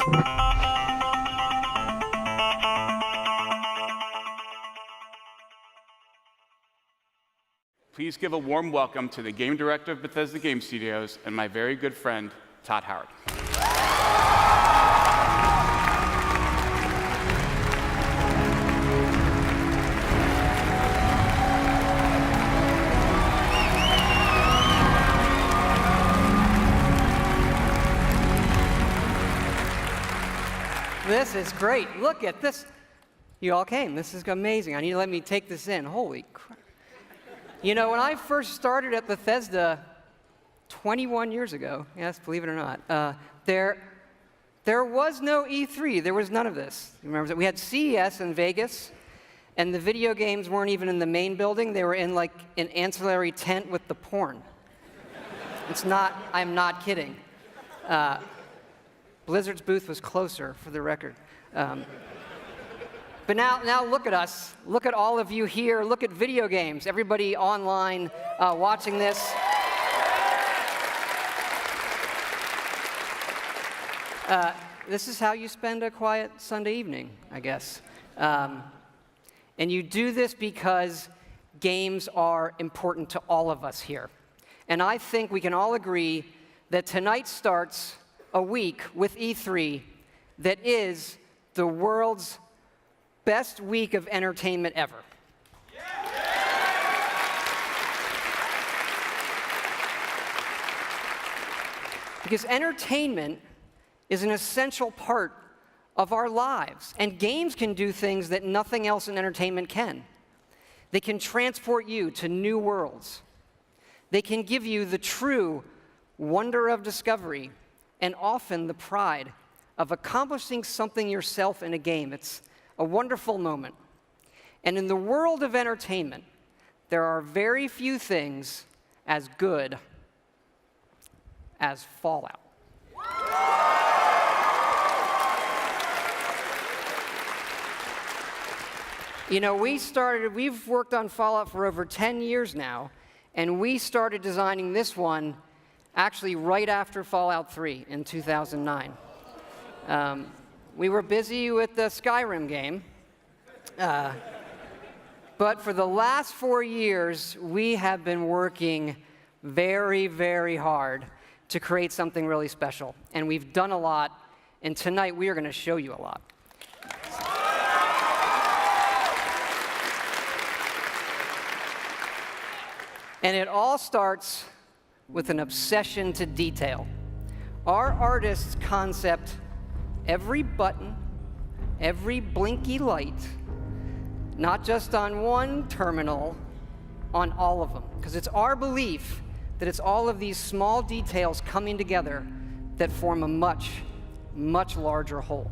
Please give a warm welcome to the game director of Bethesda Game Studios and my very good friend, Todd Howard. This is great. Look at this. You all came. This is amazing. I need to let me take this in. Holy crap. You know, when I first started at Bethesda 21 years ago, yes, believe it or not, there was no E3. There was none of this. You remember that? We had CES in Vegas, and the video games weren't even in the main building. They were in, like, an ancillary tent with the porn. It's not, I'm not kidding. Blizzard's booth was closer, for the record. But now look at us. Look at all of you here. Look at video games. Everybody online watching this. This is how you spend a quiet Sunday evening, I guess. And you do this because games are important to all of us here. And I think we can all agree that tonight starts a week with E3 that is the world's best week of entertainment ever. Because entertainment is an essential part of our lives, and games can do things that nothing else in entertainment can. They can transport you to new worlds. They can give you the true wonder of discovery and often the pride of accomplishing something yourself in a game. It's a wonderful moment. And in the world of entertainment, there are very few things as good as Fallout. You know, we've worked on Fallout for over 10 years now, and we started designing this one actually right after Fallout 3 in 2009. We were busy with the Skyrim game, but for the last 4 years, we have been working very, very hard to create something really special. And we've done a lot, and tonight we are going to show you a lot. And it all starts with an obsession to detail. Our artists concept every button, every blinky light, not just on one terminal, on all of them. Because it's our belief that it's all of these small details coming together that form a much, much larger whole.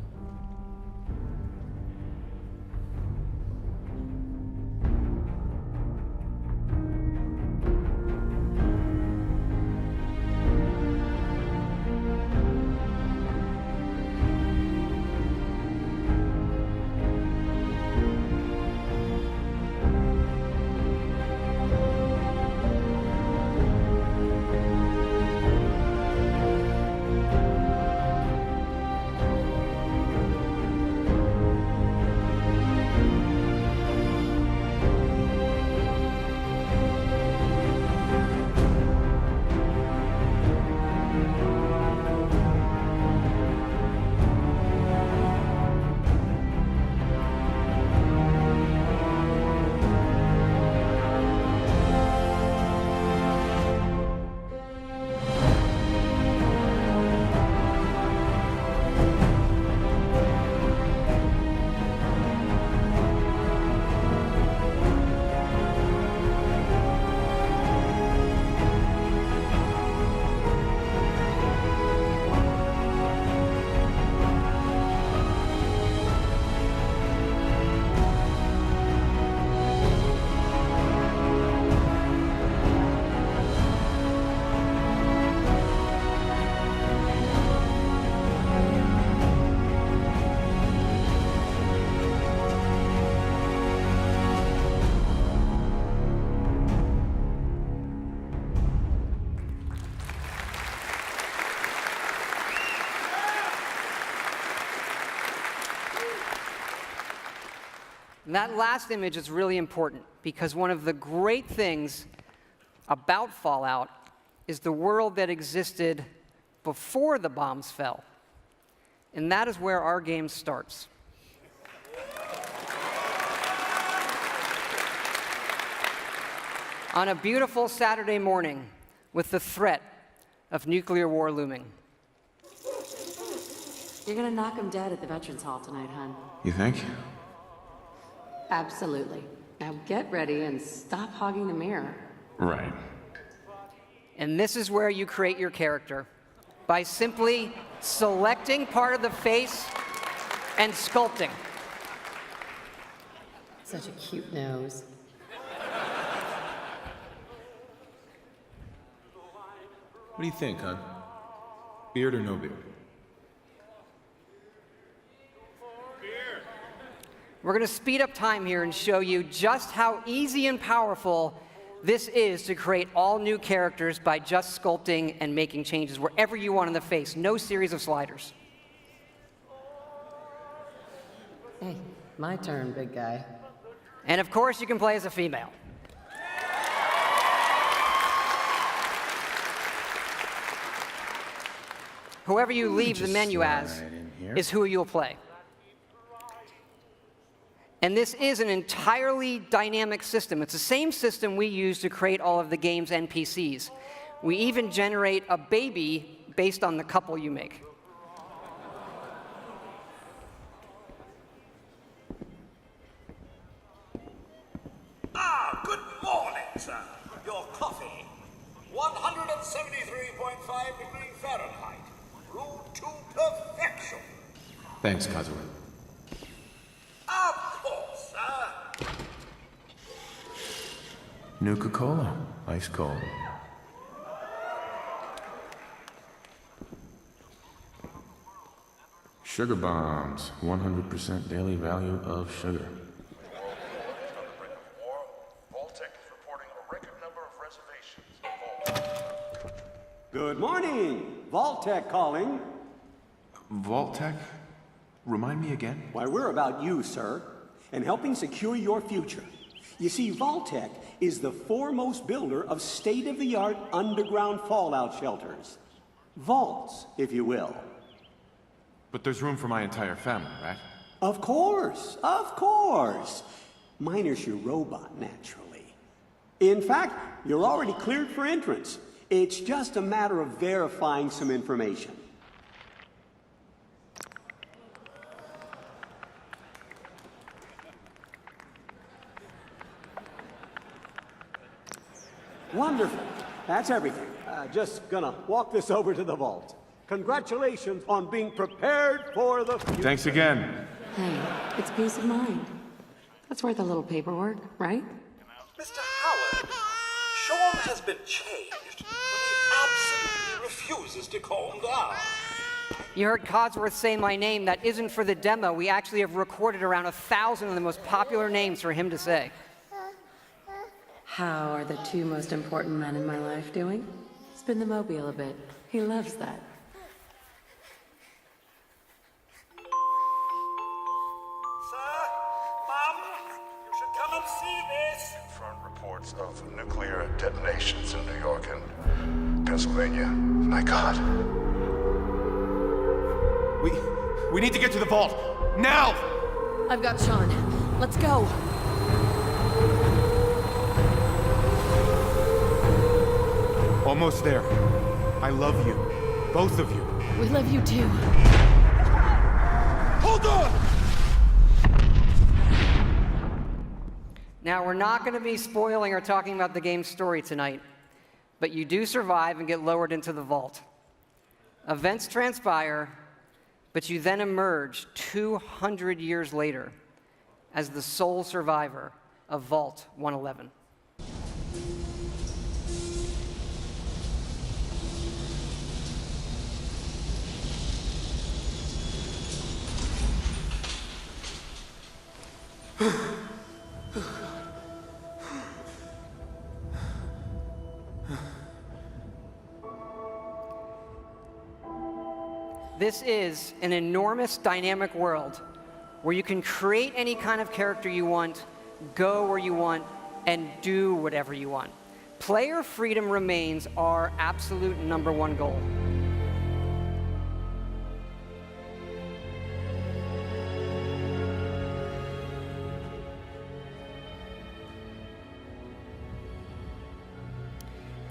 And that last image is really important because one of the great things about Fallout is the world that existed before the bombs fell. And that is where our game starts. On a beautiful Saturday morning with the threat of nuclear war looming. You're gonna knock him dead at the Veterans Hall tonight, hon. You think? Absolutely. Now get ready and stop hogging the mirror. Right. And this is where you create your character, by simply selecting part of the face and sculpting. Such a cute nose. What do you think, hon? Beard or no beard? We're going to speed up time here and show you just how easy and powerful this is to create all new characters by just sculpting and making changes wherever you want in the face. No series of sliders. Hey, my turn, big guy. And of course, you can play as a female. Whoever you leave the menu as is who you'll play. And this is an entirely dynamic system. It's the same system we use to create all of the game's NPCs. We even generate a baby based on the couple you make. Good morning, sir. Your coffee. 173.5 degrees Fahrenheit. Brewed to perfection. Thanks, Kazuo. Of course, sir. Nuka-Cola. Ice cold. Sugar bombs. 100% daily value of sugar. Good morning. Vault-Tec calling. Vault-Tec? Remind me again? Why, we're about you, sir, and helping secure your future. You see, Vault-Tec is the foremost builder of state-of-the-art underground fallout shelters. Vaults, if you will. But there's room for my entire family, right? Of course, of course. Minus your robot, naturally. In fact, you're already cleared for entrance. It's just a matter of verifying some information. Wonderful. That's everything. Just gonna walk this over to the vault. Congratulations on being prepared for the future. Thanks again. Hey, it's peace of mind. That's worth a little paperwork, right? Mr. Howard, Sean has been changed, but he absolutely refuses to calm down. You heard Codsworth say my name. That isn't for the demo. We actually have recorded around 1,000 of the most popular names for him to say. How are the two most important men in my life doing? Spin the mobile a bit. He loves that. Sir, Mom, you should come and see this. Confirmed reports of nuclear detonations in New York and Pennsylvania. My God. We need to get to the vault. Now! I've got Sean. Let's go. Almost there. I love you. Both of you. We love you too. Hold on! Now, we're not going to be spoiling or talking about the game's story tonight, but you do survive and get lowered into the vault. Events transpire, but you then emerge 200 years later as the sole survivor of Vault 111. This is an enormous dynamic world where you can create any kind of character you want, go where you want, and do whatever you want. Player freedom remains our absolute #1 goal.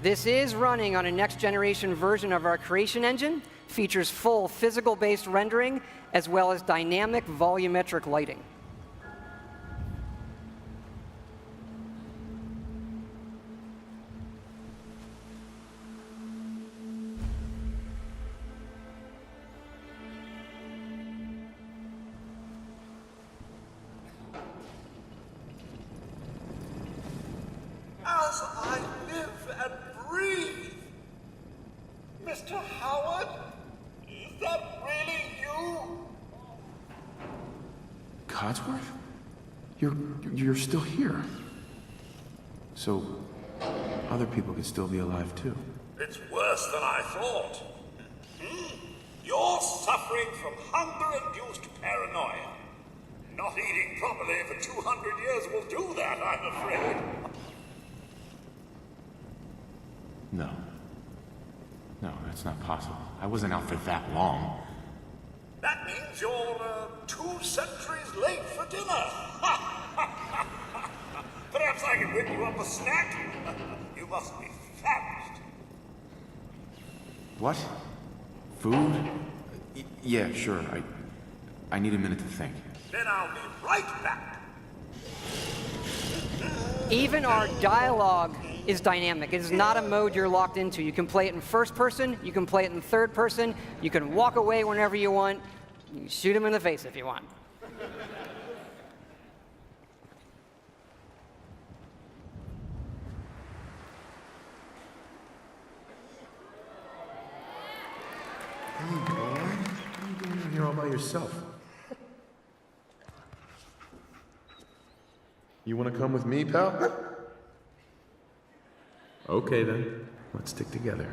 This is running on a next-generation version of our creation engine, features full physical-based rendering, as well as dynamic volumetric lighting. As I live and breathe. Mr. Howard, is that really you? Codsworth? You're still here. So, other people could still be alive too. It's worse than I thought. You're suffering from hunger-induced paranoia. Not eating properly for 200 years will do that, I'm afraid. No, that's not possible. I wasn't out for that long. That means you're 2 centuries late for dinner. Perhaps I can whip you up a snack. You must be famished. What? Food? Yeah, sure. I need a minute to think. Then I'll be right back. Even our dialogue is dynamic. It is not a mode you're locked into. You can play it in first person, you can play it in third person, you can walk away whenever you want, you can shoot him in the face if you want. Hey, boy. What are you doing out here all by yourself? You want to come with me, pal? Okay, then. Let's stick together.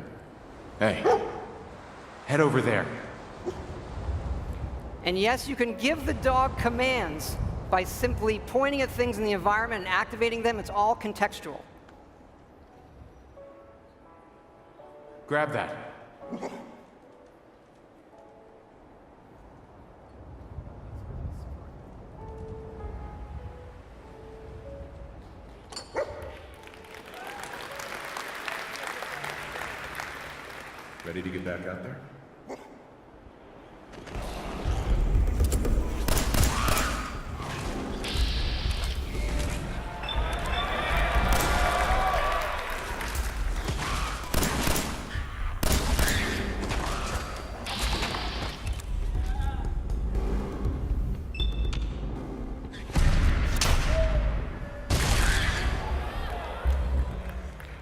Hey, head over there. And yes, you can give the dog commands by simply pointing at things in the environment and activating them. It's all contextual. Grab that. Ready to get back out there?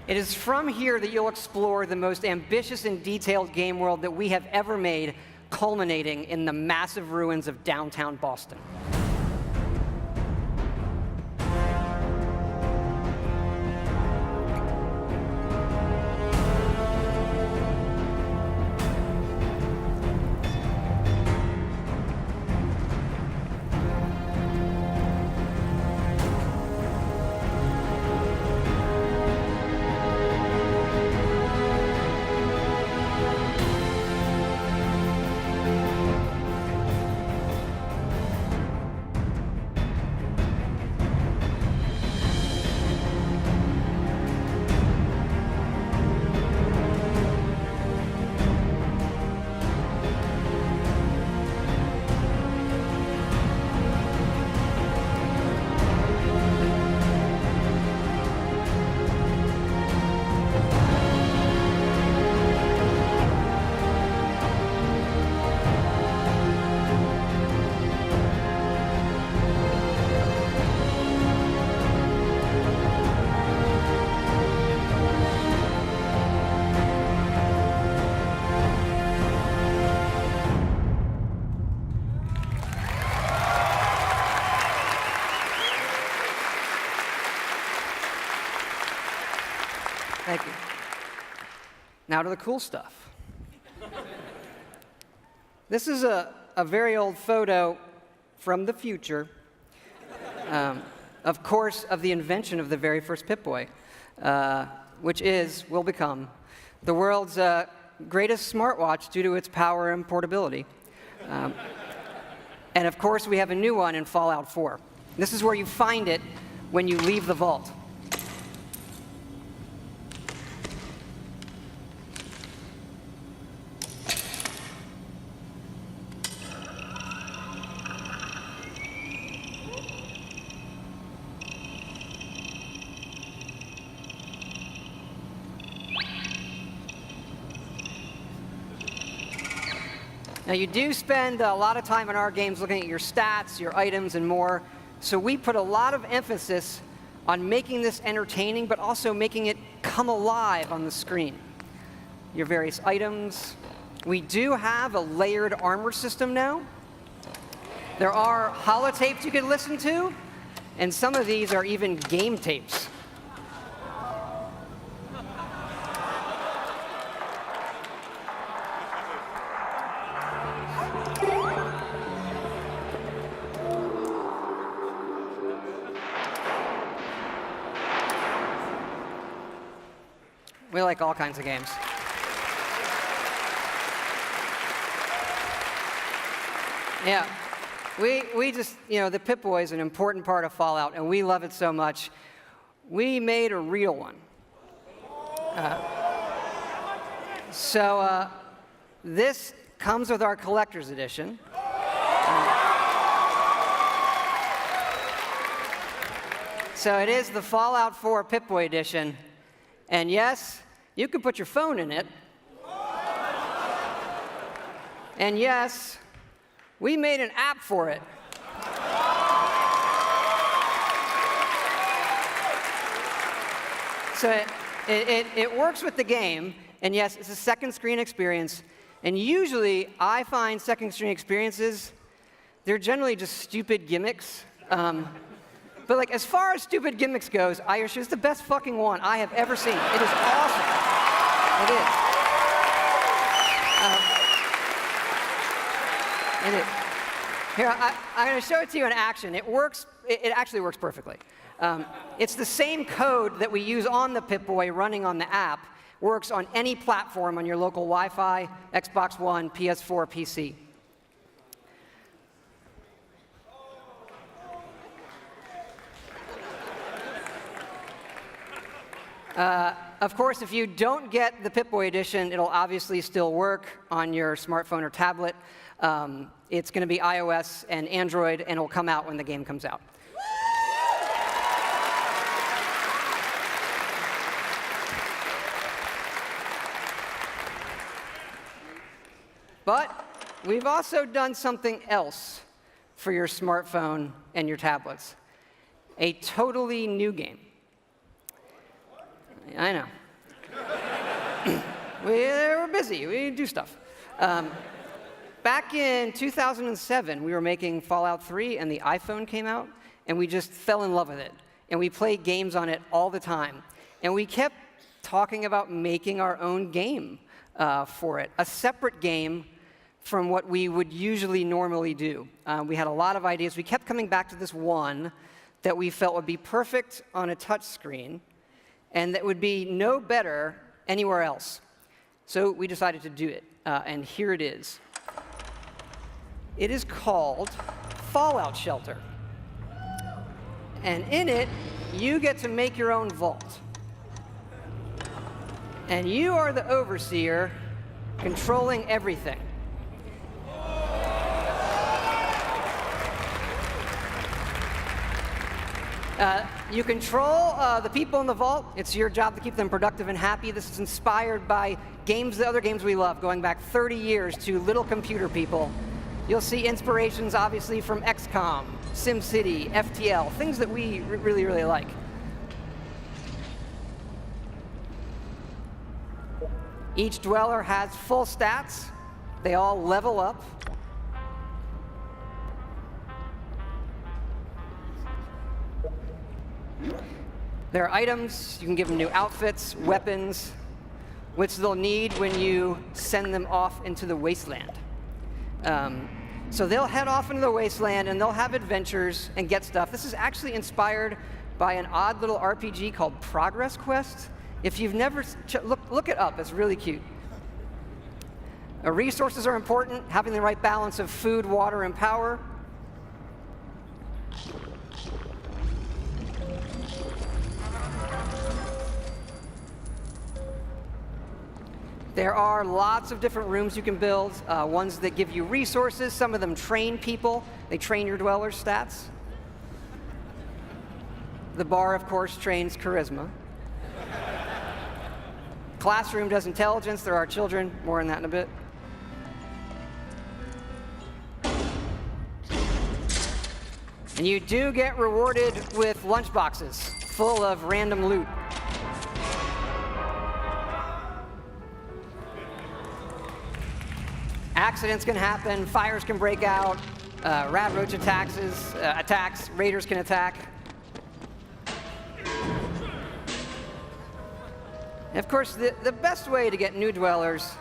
It is from here that you'll explore the most ambitious and detailed game world that we have ever made, culminating in the massive ruins of downtown Boston. Thank you. Now to the cool stuff. This is a very old photo from the future, of course, of the invention of the very first Pip-Boy, which will become the world's greatest smartwatch due to its power and portability. And of course, we have a new one in Fallout 4. This is where you find it when you leave the vault. Now, you do spend a lot of time in our games looking at your stats, your items, and more. So we put a lot of emphasis on making this entertaining, but also making it come alive on the screen. Your various items. We do have a layered armor system now. There are holotapes you can listen to, and some of these are even game tapes. We like all kinds of games. Yeah, we just, the Pip-Boy is an important part of Fallout, and we love it so much. We made a real one. So this comes with our collector's edition. So it is the Fallout 4 Pip-Boy edition. And yes, you can put your phone in it. And yes, we made an app for it. So it works with the game, and yes, it's a second screen experience. And usually, I find second screen experiences, they're generally just stupid gimmicks. But like, as far as stupid gimmicks goes, I assure you it's the best fucking one I have ever seen. It is awesome. It is. Here, I'm going to show it to you in action. It works. It actually works perfectly. It's the same code that we use on the Pip-Boy running on the app. Works on any platform on your local Wi-Fi, Xbox One, PS4, PC. Of course, if you don't get the Pip-Boy edition, it'll obviously still work on your smartphone or tablet. It's going to be iOS and Android, and it'll come out when the game comes out. But we've also done something else for your smartphone and your tablets. A totally new game. I know. We're busy. We do stuff. Back in 2007, we were making Fallout 3, and the iPhone came out, and we just fell in love with it. And we played games on it all the time. And we kept talking about making our own game for it, a separate game from what we would usually normally do. We had a lot of ideas. We kept coming back to this one that we felt would be perfect on a touch screen, and that would be no better anywhere else. So we decided to do it, and here it is. It is called Fallout Shelter. And in it, you get to make your own vault. And you are the overseer controlling everything. You control the people in the vault. It's your job to keep them productive and happy. This is inspired by the other games we love, going back 30 years to Little Computer People. You'll see inspirations, obviously, from XCOM, SimCity, FTL, things that we really, really like. Each dweller has full stats. They all level up. There are items. You can give them new outfits, weapons, which they'll need when you send them off into the wasteland. So they'll head off into the wasteland, and they'll have adventures and get stuff. This is actually inspired by an odd little RPG called Progress Quest. If you've never, look it up. It's really cute. Resources are important, having the right balance of food, water, and power. There are lots of different rooms you can build, ones that give you resources. Some of them train people. They train your dwellers' stats. The bar, of course, trains charisma. Classroom does intelligence. There are children. More on that in a bit. And you do get rewarded with lunchboxes full of random loot. Accidents can happen, fires can break out, rat roach attacks, raiders can attack. And of course, the best way to get new dwellers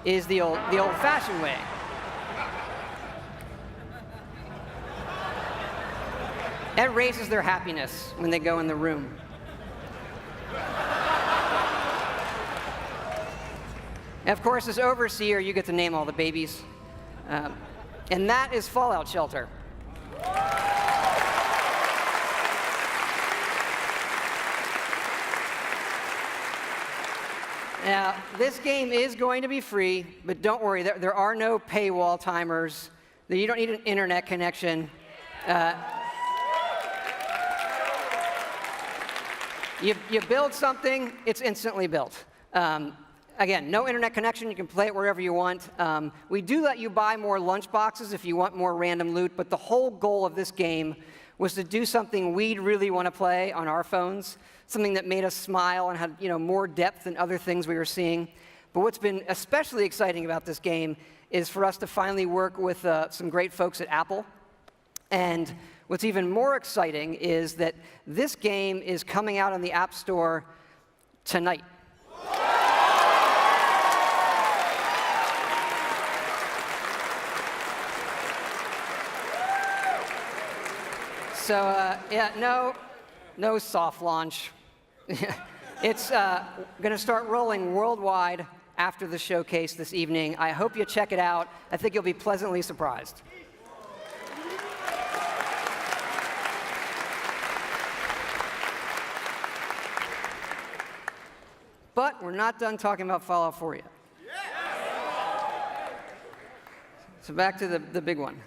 is the old-fashioned way. That raises their happiness when they go in the room. And of course, as overseer, you get to name all the babies. And that is Fallout Shelter. Now, this game is going to be free, but don't worry, there are no paywall timers. You don't need an internet connection. You build something, it's instantly built. Again, no internet connection. You can play it wherever you want. We do let you buy more lunchboxes if you want more random loot, but the whole goal of this game was to do something we'd really want to play on our phones, something that made us smile and had more depth than other things we were seeing. But what's been especially exciting about this game is for us to finally work with some great folks at Apple. And what's even more exciting is that this game is coming out on the App Store tonight. So, no soft launch. It's going to start rolling worldwide after the showcase this evening. I hope you check it out. I think you'll be pleasantly surprised. But we're not done talking about Fallout 4 yet. So back to the big one.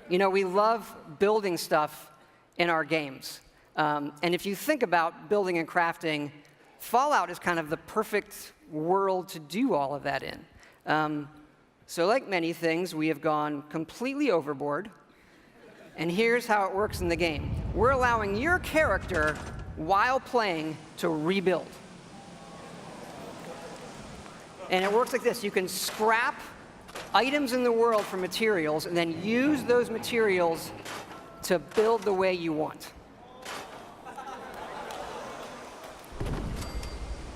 We love building stuff in our games. And if you think about building and crafting, Fallout is kind of the perfect world to do all of that in. So like many things, we have gone completely overboard. And here's how it works in the game. We're allowing your character, while playing, to rebuild. And it works like this. You can scrap items in the world for materials and then use those materials to build the way you want.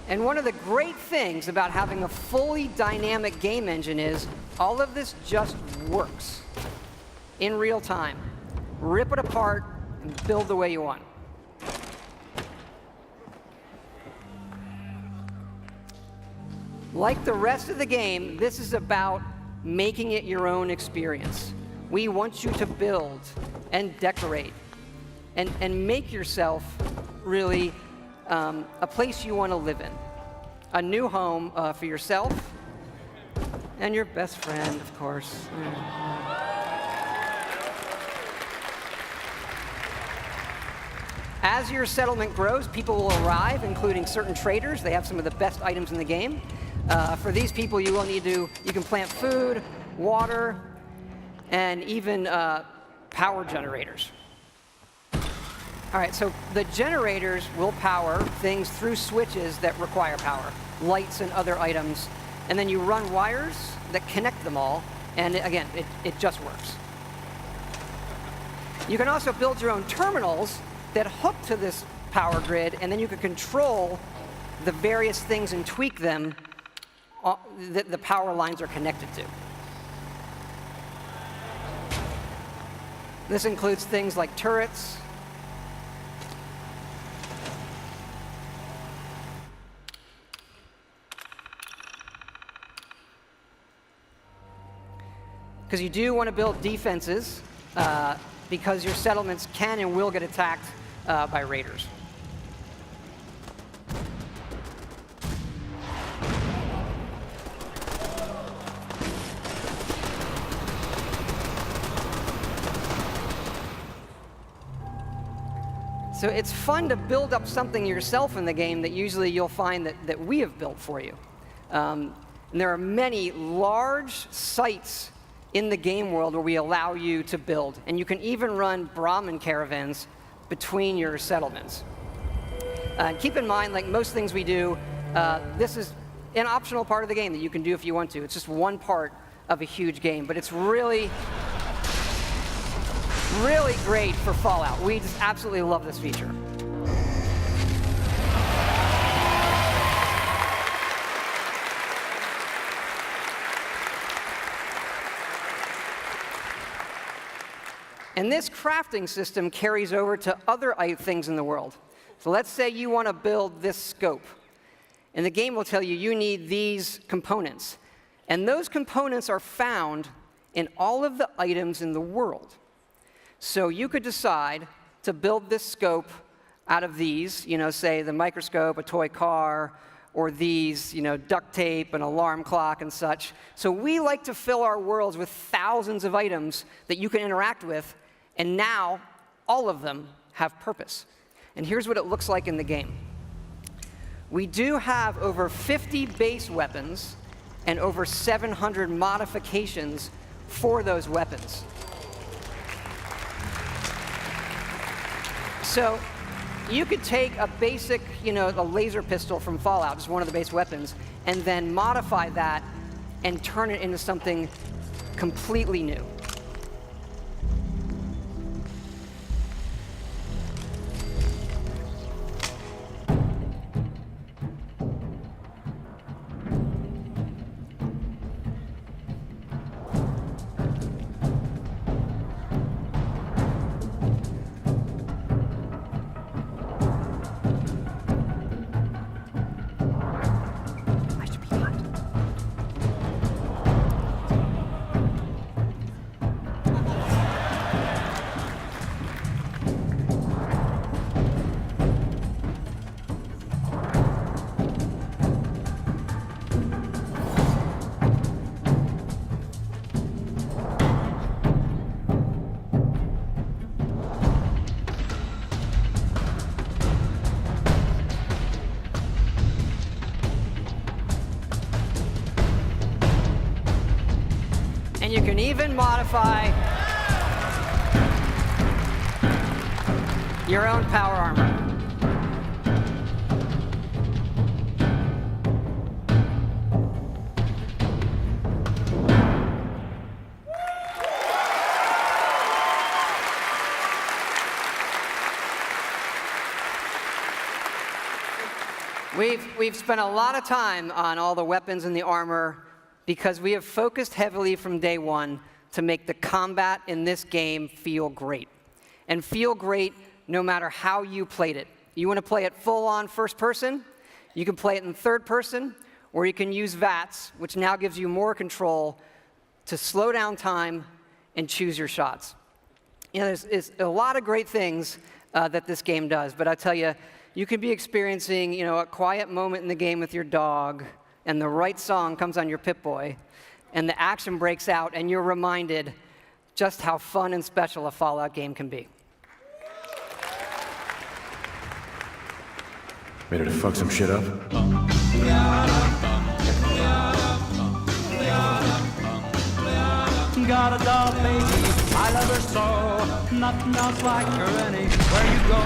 And one of the great things about having a fully dynamic game engine is all of this just works in real time. Rip it apart and build the way you want. Like the rest of the game, this is about making it your own experience. We want you to build and decorate and make yourself really a place you want to live in. A new home for yourself and your best friend, of course. As your settlement grows, people will arrive, including certain traders. They have some of the best items in the game. For these people, you can plant food, water, and even power generators. All right, so the generators will power things through switches that require power, lights and other items, and then you run wires that connect them all, and again, it just works. You can also build your own terminals that hook to this power grid, and then you can control the various things and tweak them that the power lines are connected to. This includes things like turrets, because you do want to build defenses because your settlements can and will get attacked by raiders. So it's fun to build up something yourself in the game that usually you'll find that we have built for you. And there are many large sites in the game world where we allow you to build. And you can even run Brahmin caravans between your settlements. Keep in mind, like most things we do, this is an optional part of the game that you can do if you want to. It's just one part of a huge game, but it's really great for Fallout. We just absolutely love this feature. And this crafting system carries over to other things in the world. So let's say you want to build this scope. And the game will tell you you need these components. And those components are found in all of the items in the world. So you could decide to build this scope out of these, say the microscope, a toy car, or these, duct tape, an alarm clock, and such. So we like to fill our worlds with thousands of items that you can interact with, and now all of them have purpose. And here's what it looks like in the game. We do have over 50 base weapons and over 700 modifications for those weapons. So you could take a basic, a laser pistol from Fallout, just one of the base weapons, and then modify that and turn it into something completely new. And you can even modify your own power armor. We've spent a lot of time on all the weapons and the armor because we have focused heavily from day one to make the combat in this game feel great. And feel great no matter how you played it. You want to play it full-on first person, you can play it in third person, or you can use VATS, which now gives you more control to slow down time and choose your shots. There's a lot of great things that this game does, but I tell you, you could be experiencing, a quiet moment in the game with your dog, and the right song comes on your Pip-Boy, and the action breaks out, and you're reminded just how fun and special a Fallout game can be. Ready to fuck some shit up? Got a doll, baby, I love her so. Nothing else like her anywhere you go.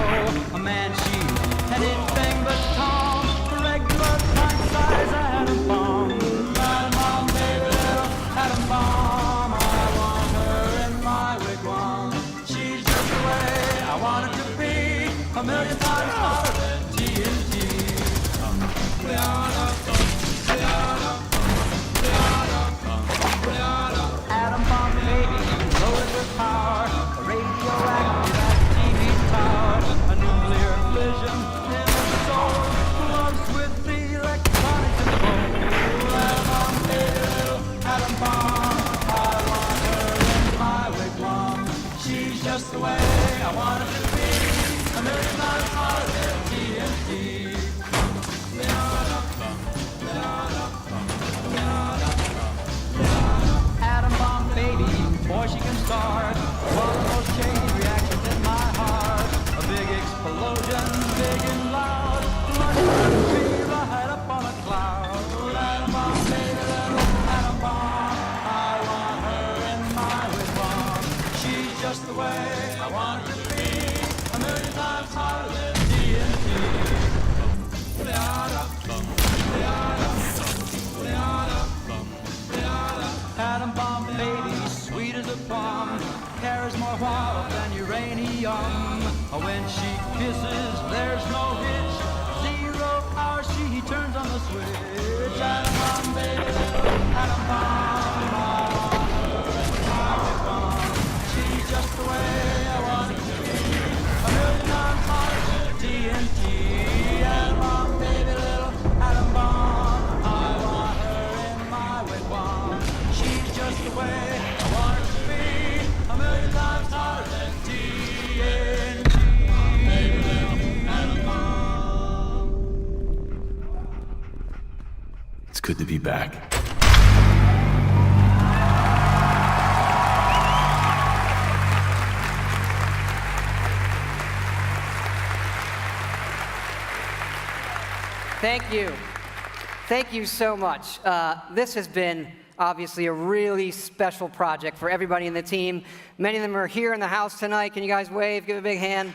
A man, she's anything but calm. A regular pint-size atom bomb. Atom bomb, baby, little atom bomb. I want her in my wigwam. She's just the way I want her to be. A million times hotter than TNT. Atom bomb, baby, loaded with power. can start. One of those chain reactions in my heart. A big explosion, big and loud. Like a tree right up on a cloud. Atom bomb, baby, little atom bomb. I want her in my wigwam. She's just the way I want her to be. A million times hotter than TNT. Atom bomb baby, sweet as a plum, carries more wow than uranium. When she kisses, there's no hitch. 0 hour, she turns on the switch. Atom bomb baby, atom bomb. I want her in my wigwam. She's just the way I want it to be. A million times hotter than TNT. Atom bomb baby, little atom bomb. I want her in my wigwam. She's just the way I want her to be. A million times hotter than TNT. Baby, little atom bomb. It's good to be back. Thank you. Thank you so much. This has been obviously a really special project for everybody in the team. Many of them are here in the house tonight. Can you guys wave? Give a big hand.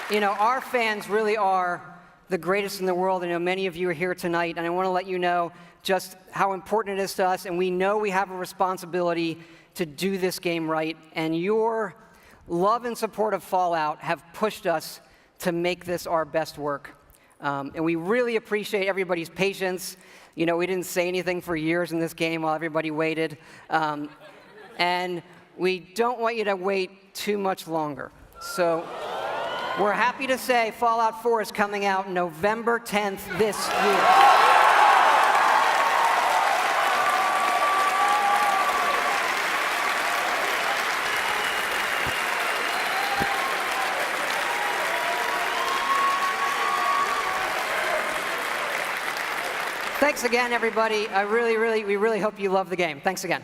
You know, our fans really are the greatest in the world. I know many of you are here tonight, and I want to let you know just how important it is to us, and we know we have a responsibility to do this game right, and your love and support of Fallout have pushed us to make this our best work. And we really appreciate everybody's patience. You know, we didn't say anything for years in this game while everybody waited. And we don't want you to wait too much longer. So we're happy to say Fallout 4 is coming out November 10th this year. Thanks again, everybody. We really hope you love the game. Thanks again.